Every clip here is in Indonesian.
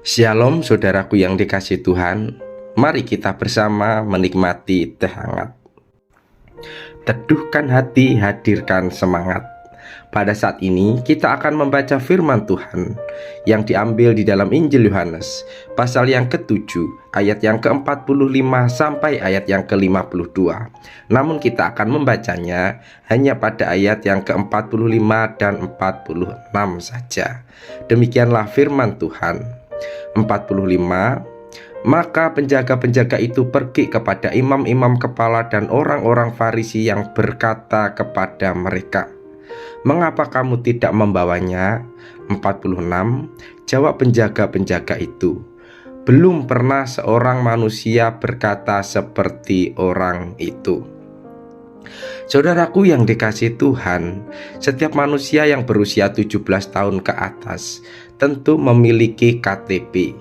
Shalom saudaraku yang dikasihi Tuhan. Mari kita bersama menikmati teh hangat. Teduhkan hati, hadirkan semangat. Pada saat ini kita akan membaca firman Tuhan yang diambil di dalam Injil Yohanes pasal yang ke-7 ayat yang ke-45 sampai ayat yang ke-52. Namun kita akan membacanya hanya pada ayat yang ke-45 dan 46 saja. Demikianlah firman Tuhan. 45. Maka penjaga-penjaga itu pergi kepada imam-imam kepala dan orang-orang Farisi yang berkata kepada mereka, "Mengapa kamu tidak membawanya?" 46. Jawab penjaga-penjaga itu, "Belum pernah seorang manusia berkata seperti orang itu." Saudaraku yang dikasihi Tuhan, setiap manusia yang berusia 17 tahun ke atas tentu memiliki KTP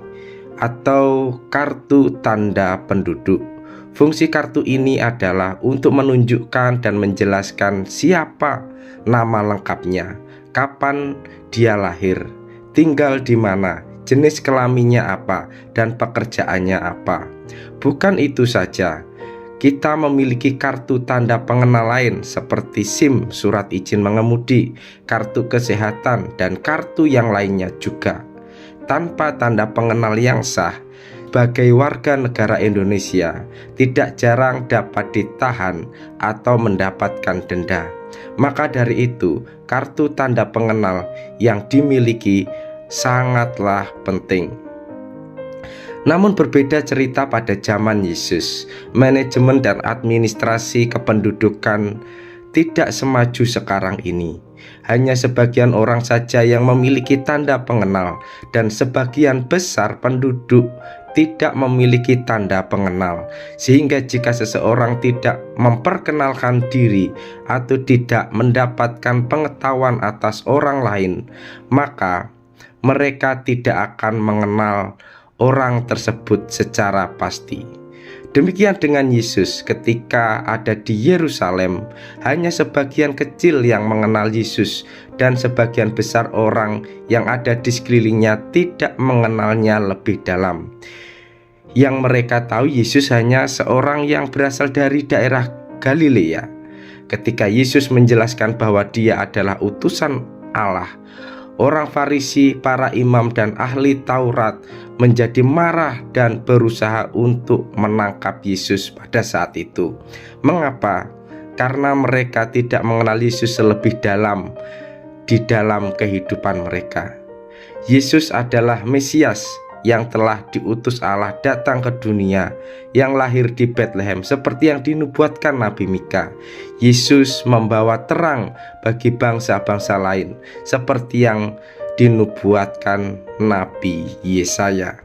atau kartu tanda penduduk. Fungsi kartu ini adalah untuk menunjukkan dan menjelaskan siapa nama lengkapnya, kapan dia lahir, tinggal di mana, jenis kelaminnya apa, dan pekerjaannya apa. Bukan itu saja, kita memiliki kartu tanda pengenal lain seperti SIM, surat izin mengemudi, kartu kesehatan, dan kartu yang lainnya juga. Tanpa tanda pengenal yang sah, sebagai warga negara Indonesia tidak jarang dapat ditahan atau mendapatkan denda. Maka dari itu, kartu tanda pengenal yang dimiliki sangatlah penting. Namun berbeda cerita pada zaman Yesus. Manajemen dan administrasi kependudukan tidak semaju sekarang ini. Hanya sebagian orang saja yang memiliki tanda pengenal, dan sebagian besar penduduk tidak memiliki tanda pengenal. Sehingga jika seseorang tidak memperkenalkan diri atau tidak mendapatkan pengetahuan atas orang lain, maka mereka tidak akan mengenal orang tersebut secara pasti. Demikian dengan Yesus ketika ada di Yerusalem, hanya sebagian kecil yang mengenal Yesus dan sebagian besar orang yang ada di sekelilingnya tidak mengenalnya lebih dalam. Yang mereka tahu Yesus hanya seorang yang berasal dari daerah Galilea. Ketika Yesus menjelaskan bahwa dia adalah utusan Allah, orang Farisi, para imam dan ahli Taurat menjadi marah dan berusaha untuk menangkap Yesus pada saat itu. Mengapa? Karena mereka tidak mengenal Yesus lebih dalam di dalam kehidupan mereka. Yesus adalah Mesias yang telah diutus Allah datang ke dunia, yang lahir di Bethlehem seperti yang dinubuatkan Nabi Mika. Yesus membawa terang bagi bangsa-bangsa lain seperti yang dinubuatkan Nabi Yesaya.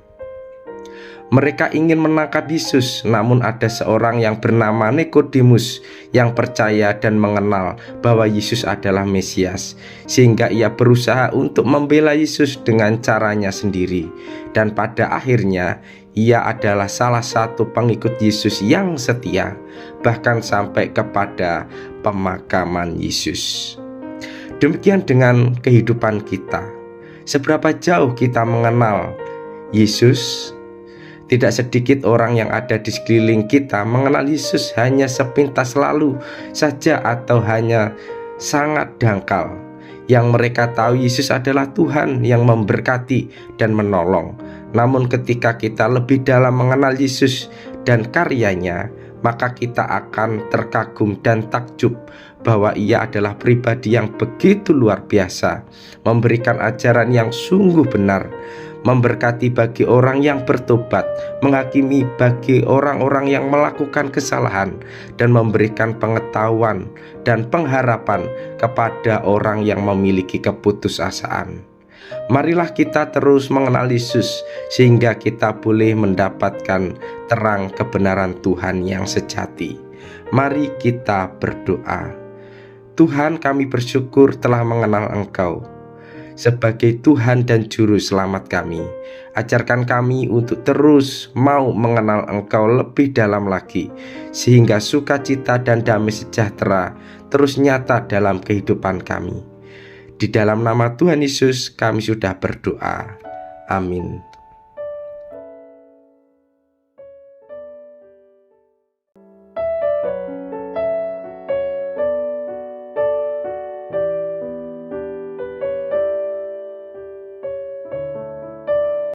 Mereka ingin menangkap Yesus, namun ada seorang yang bernama Nikodemus yang percaya dan mengenal bahwa Yesus adalah Mesias, sehingga ia berusaha untuk membela Yesus dengan caranya sendiri. Dan pada akhirnya ia adalah salah satu pengikut Yesus yang setia, bahkan sampai kepada pemakaman Yesus. Demikian dengan kehidupan kita. Seberapa jauh kita mengenal Yesus? Tidak sedikit orang yang ada di sekeliling kita mengenal Yesus hanya sepintas lalu saja atau hanya sangat dangkal. Yang mereka tahu Yesus adalah Tuhan yang memberkati dan menolong. Namun ketika kita lebih dalam mengenal Yesus dan karyanya, maka kita akan terkagum dan takjub bahwa ia adalah pribadi yang begitu luar biasa, memberikan ajaran yang sungguh benar, memberkati bagi orang yang bertobat, menghakimi bagi orang-orang yang melakukan kesalahan, dan memberikan pengetahuan dan pengharapan kepada orang yang memiliki keputusasaan. Marilah kita terus mengenal Yesus sehingga kita boleh mendapatkan terang kebenaran Tuhan yang sejati. Mari kita berdoa. Tuhan, kami bersyukur telah mengenal Engkau sebagai Tuhan dan Juru Selamat kami. Ajarkan kami untuk terus mau mengenal Engkau lebih dalam lagi, sehingga sukacita dan damai sejahtera terus nyata dalam kehidupan kami. Di dalam nama Tuhan Yesus kami sudah berdoa. Amin.